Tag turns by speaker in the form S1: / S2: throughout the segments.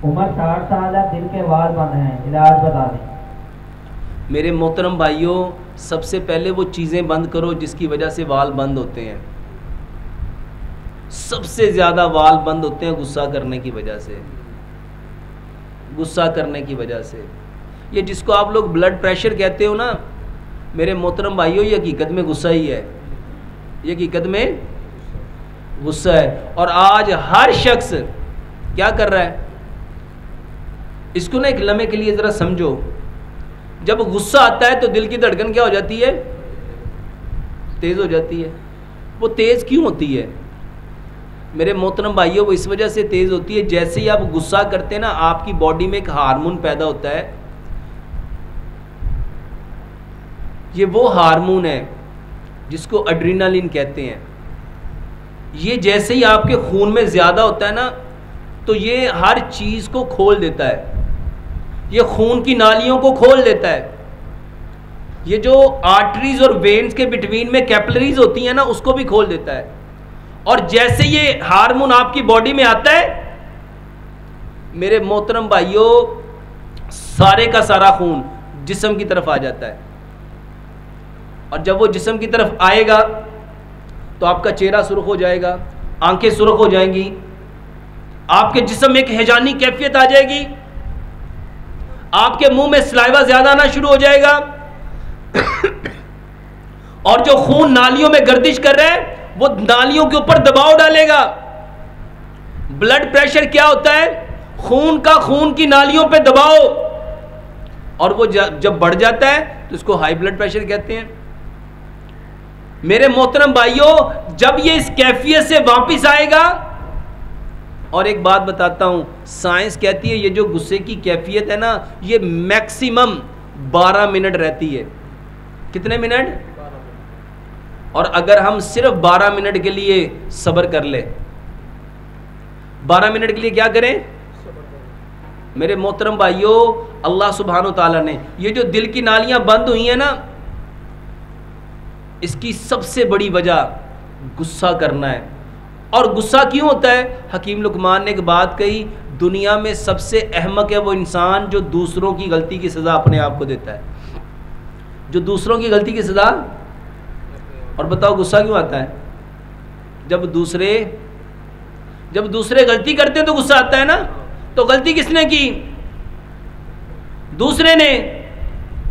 S1: उम्र 60 साल है, दिल के वाल बंद हैं, इलाज बता दें।
S2: मेरे मोहतरम भाइयों, सबसे पहले वो चीज़ें बंद करो जिसकी वजह से वाल बंद होते हैं। सबसे ज़्यादा वाल बंद होते हैं गुस्सा करने की वजह से। गुस्सा करने की वजह से ये जिसको आप लोग ब्लड प्रेशर कहते हो ना, मेरे मोहतरम भाइयों, ये हकीकत में गुस्सा ही है। ये हकीकत में गुस्सा है। और आज हर शख्स क्या कर रहा है, इसको ना एक लम्हे के लिए ज़रा समझो। जब गुस्सा आता है तो दिल की धड़कन क्या हो जाती है? तेज़ हो जाती है। वो तेज़ क्यों होती है मेरे मोहतरम भाइयों? वो इस वजह से तेज़ होती है, जैसे ही आप गुस्सा करते हैं ना, आपकी बॉडी में एक हार्मोन पैदा होता है। ये वो हार्मोन है जिसको एड्रेनालिन कहते हैं। ये जैसे ही आपके खून में ज़्यादा होता है ना, तो ये हर चीज़ को खोल देता है। ये खून की नालियों को खोल देता है। ये जो आर्टरीज और वेन्स के बिटवीन में कैपिलरीज होती हैं ना, उसको भी खोल देता है। और जैसे ये हार्मोन आपकी बॉडी में आता है, मेरे मोहतरम भाइयों, सारे का सारा खून जिस्म की तरफ आ जाता है। और जब वो जिस्म की तरफ आएगा तो आपका चेहरा सुर्ख हो जाएगा, आंखें सुर्ख हो जाएंगी, आपके जिस्म में एक हैजानी कैफियत आ जाएगी, आपके मुंह में सलाइवा ज्यादा आना शुरू हो जाएगा। और जो खून नालियों में गर्दिश कर रहा है, वो नालियों के ऊपर दबाव डालेगा। ब्लड प्रेशर क्या होता है? खून का खून की नालियों पे दबाव। और वो जब बढ़ जाता है तो इसको हाई ब्लड प्रेशर कहते हैं। मेरे मोहतरम भाइयों, जब ये इस कैफियत से वापस आएगा, और एक बात बताता हूं, साइंस कहती है ये जो गुस्से की कैफियत है ना, ये मैक्सिमम 12 मिनट रहती है। कितने मिनट? और अगर हम सिर्फ 12 मिनट के लिए सब्र कर ले, 12 मिनट के लिए क्या करें मेरे मोहतरम भाइयों, अल्लाह सुब्हानो ताला ने ये जो दिल की नालियां बंद हुई हैं ना, इसकी सबसे बड़ी वजह गुस्सा करना है। और गुस्सा क्यों होता है? हकीम लुकमान ने एक बात कही, दुनिया में सबसे अहमक है वो इंसान जो दूसरों की गलती की सज़ा अपने आप को देता है। जो दूसरों की गलती की सज़ा। और बताओ गुस्सा क्यों आता है? जब दूसरे गलती करते हैं तो गुस्सा आता है ना। तो गलती किसने की? दूसरे ने।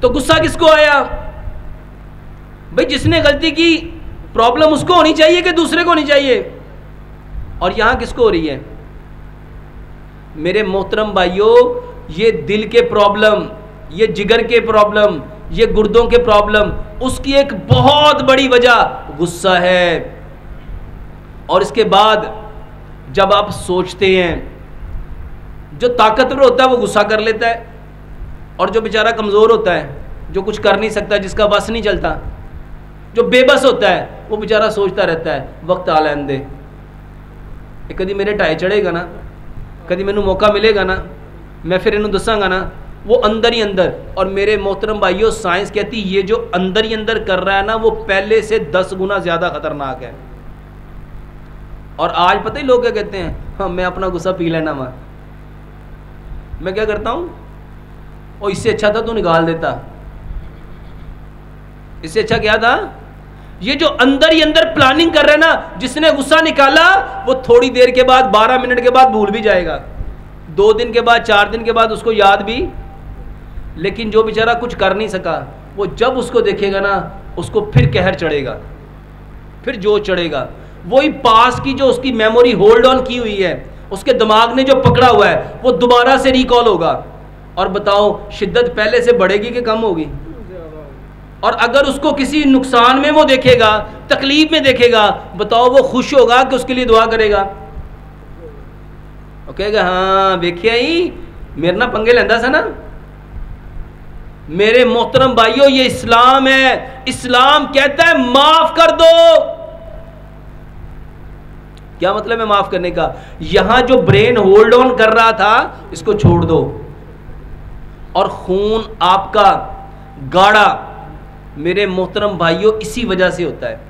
S2: तो गुस्सा किसको आया? भाई जिसने गलती की, प्रॉब्लम उसको होनी चाहिए कि दूसरे को होनी चाहिए? और यहां किसको हो रही है? मेरे मोहतरम भाइयों, ये दिल के प्रॉब्लम, ये जिगर के प्रॉब्लम, ये गुर्दों के प्रॉब्लम, उसकी एक बहुत बड़ी वजह गुस्सा है। और इसके बाद जब आप सोचते हैं, जो ताकतवर होता है वो गुस्सा कर लेता है, और जो बेचारा कमज़ोर होता है, जो कुछ कर नहीं सकता, जिसका बस नहीं चलता, जो बेबस होता है, वो बेचारा सोचता रहता है वक्त आ लैन दे, कभी मेरे टाए चढ़ेगा ना, कभी मैनू मौका मिलेगा ना, मैं फिर इन्हों दसांगा ना। वो अंदर ही अंदर। और मेरे मोहतरम भाइयों, साइंस कहती ये जो अंदर ही अंदर कर रहा है ना, वो पहले से 10 गुना ज़्यादा खतरनाक है। और आज पता ही लोग क्या कहते हैं, हाँ मैं अपना गुस्सा पी लेना मां। मैं क्या करता हूँ, और इससे अच्छा था तू निकाल देता। इससे अच्छा क्या था? ये जो अंदर ही अंदर प्लानिंग कर रहे हैं ना, जिसने गुस्सा निकाला, वो थोड़ी देर के बाद, 12 मिनट के बाद भूल भी जाएगा, 2 दिन के बाद, 4 दिन के बाद उसको याद भी। लेकिन जो बेचारा कुछ कर नहीं सका, वो जब उसको देखेगा ना, उसको फिर कहर चढ़ेगा, फिर जो चढ़ेगा। वही पास की जो उसकी मेमोरी होल्ड ऑन की हुई है, उसके दिमाग ने जो पकड़ा हुआ है, वो दोबारा से रिकॉल होगा। और बताओ शिद्दत पहले से बढ़ेगी कि कम होगी? और अगर उसको किसी नुकसान में वो देखेगा, तकलीफ में देखेगा, बताओ वो खुश होगा कि उसके लिए दुआ करेगा? वो कहेगा हाँ देखिए ही मेरे ना पंगे लेंदा सा ना। मेरे मोहतरम भाइयों, ये इस्लाम है। इस्लाम कहता है माफ कर दो। क्या मतलब है माफ करने का? यहां जो ब्रेन होल्ड ऑन कर रहा था, इसको छोड़ दो। और खून आपका गाढ़ा मेरे मोहतरम भाइयों इसी वजह से होता है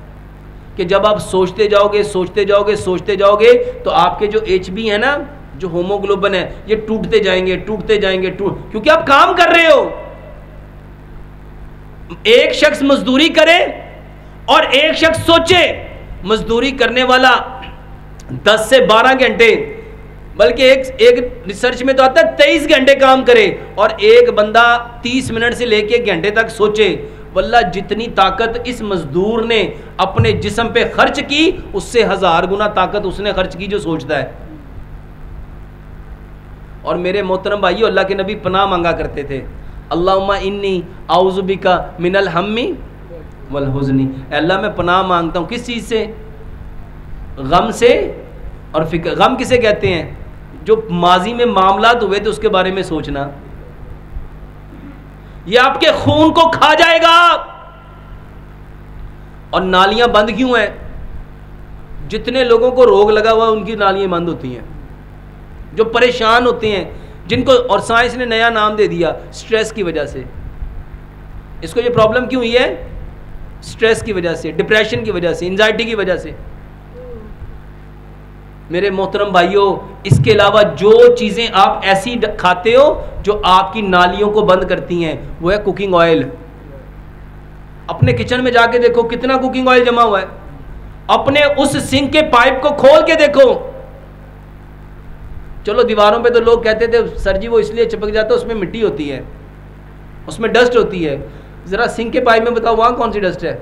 S2: कि जब आप सोचते जाओगे तो आपके जो HB है ना, जो होमोग्लोबिन है ये टूटते जाएंगे क्योंकि आप काम कर रहे हो। एक शख्स मजदूरी करे और एक शख्स सोचे, मजदूरी करने वाला 10 से 12 घंटे, बल्कि एक रिसर्च में तो आता है 23 घंटे काम करे, और एक बंदा 30 मिनट से लेके 1 घंटे तक सोचे। वल्लाह जितनी ताकत इस मजदूर ने अपने जिस्म पे खर्च की, उससे 1000 गुना ताकत उसने खर्च की जो सोचता है। और मेरे मोहतरम भाइयों, अल्लाह के नबी पनाह मांगा करते थे, अल्लाहुम्मा इन्नी आउज़ु बिका मिनल हम्मी वल हुज़्नी। अल्लाह मैं पनाह मांगता हूँ किस चीज़ से? गम से और फिक्र। गम किसे कहते हैं? जो माजी में मामलात हुए थे उसके बारे में सोचना। ये आपके खून को खा जाएगा। और नालियां बंद क्यों हैं? जितने लोगों को रोग लगा हुआ उनकी नालियां बंद होती हैं, जो परेशान होते हैं, जिनको, और साइंस ने नया नाम दे दिया, स्ट्रेस की वजह से। इसको ये प्रॉब्लम क्यों हुई है? स्ट्रेस की वजह से, डिप्रेशन की वजह से, एंजाइटी की वजह से। मेरे मोहतरम भाइयों, इसके अलावा जो चीज़ें आप ऐसी खाते हो जो आपकी नालियों को बंद करती हैं, वो है कुकिंग ऑयल। अपने किचन में जाके देखो कितना कुकिंग ऑयल जमा हुआ है। अपने उस सिंक के पाइप को खोल के देखो। चलो दीवारों पे तो लोग कहते थे सर जी वो इसलिए चिपक जाता है, उसमें मिट्टी होती है, उसमें डस्ट होती है। ज़रा सिंक के पाइप में बताओ वहाँ कौन सी डस्ट है?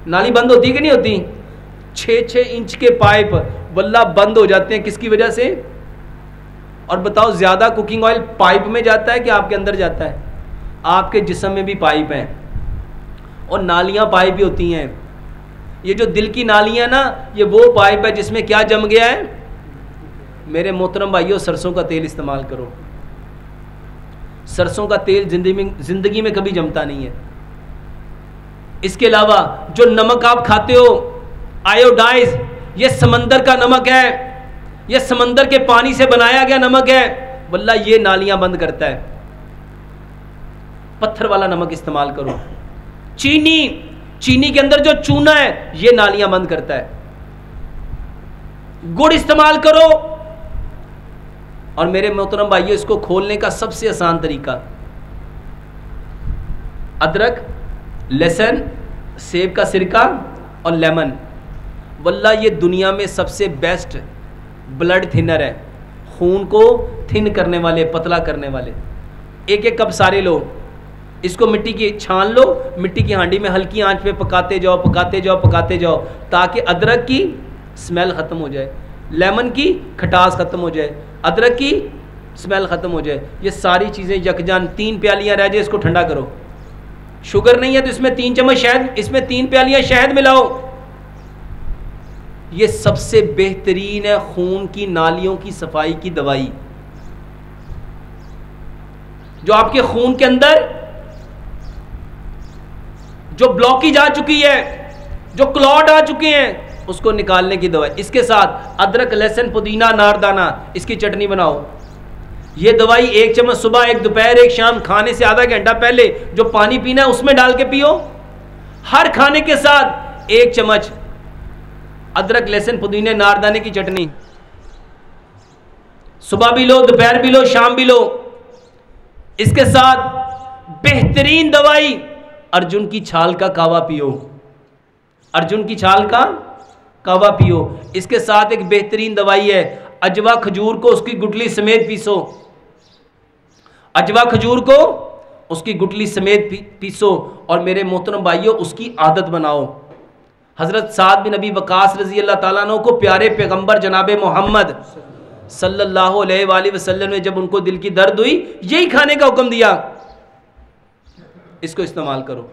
S2: नाली बंद होती है कि नहीं होती? 6-6 इंच के पाइप वल्ला बंद हो जाते हैं। किसकी वजह से? और बताओ ज़्यादा कुकिंग ऑयल पाइप में जाता है कि आपके अंदर जाता है? आपके जिस्म में भी पाइप हैं, और नालियाँ पाइप ही होती हैं। ये जो दिल की नालियाँ ना, ये वो पाइप है जिसमें क्या जम गया है। मेरे मोहतरम भाइयों, सरसों का तेल इस्तेमाल करो। सरसों का तेल जिंदगी में कभी जमता नहीं है। इसके अलावा जो नमक आप खाते हो, आयोडाइज, ये समंदर का नमक है, ये समंदर के पानी से बनाया गया नमक है। वल्लाह ये नालियां बंद करता है। पत्थर वाला नमक इस्तेमाल करो। चीनी के अंदर जो चूना है, ये नालियां बंद करता है। गुड़ इस्तेमाल करो। और मेरे मोहतरम भाइयों, इसको खोलने का सबसे आसान तरीका, अदरक, लहसुन, सेब का सिरका और लेमन। वल्लाह ये दुनिया में सबसे बेस्ट ब्लड थिनर है, खून को थिन करने वाले, पतला करने वाले। 1-1 कप सारे लो, इसको मिट्टी की छान लो, मिट्टी की हांडी में हल्की आंच पे पकाते जाओ ताकि अदरक की स्मेल ख़त्म हो जाए, लेमन की खटास ख़त्म हो जाए, अदरक की स्मेल ख़त्म हो जाए। ये सारी चीज़ें यकजान 3 प्यालियाँ रह जाए, इसको ठंडा करो। शुगर नहीं है तो इसमें 3 चम्मच शहद, इसमें 3 प्यालियाँ शहद मिलाओ। ये सबसे बेहतरीन है खून की नालियों की सफाई की दवाई। जो आपके खून के अंदर जो ब्लॉकेज आ चुकी है, जो क्लॉट आ चुके हैं, उसको निकालने की दवाई। इसके साथ अदरक, लहसुन, पुदीना, नारदाना, इसकी चटनी बनाओ। ये दवाई 1 चम्मच सुबह, 1 दोपहर, 1 शाम, खाने से आधा घंटा पहले जो पानी पीना है उसमें डाल के पियो। हर खाने के साथ 1 चम्मच अदरक, लहसुन, पुदीने, नारदाने की चटनी। सुबह भी लो, दोपहर भी लो, शाम भी लो। इसके साथ बेहतरीन दवाई अर्जुन की छाल का कावा पियो। अर्जुन की छाल का कावा पियो। इसके साथ एक बेहतरीन दवाई है अजवा खजूर को उसकी गुठली समेत पीसो। अजवा खजूर को उसकी गुठली समेत पीसो। और मेरे मोहतरम भाइयों, उसकी आदत बनाओ। हज़रत साद बिन नबी वकास रज़ी अल्लाह ताला अन्हु को प्यारे पैगंबर जनाब मोहम्मद सल्लल्लाहु अलैहि वसल्लम ने जब उनको दिल की दर्द हुई, यही खाने का हुक्म दिया, इसको इस्तेमाल करो।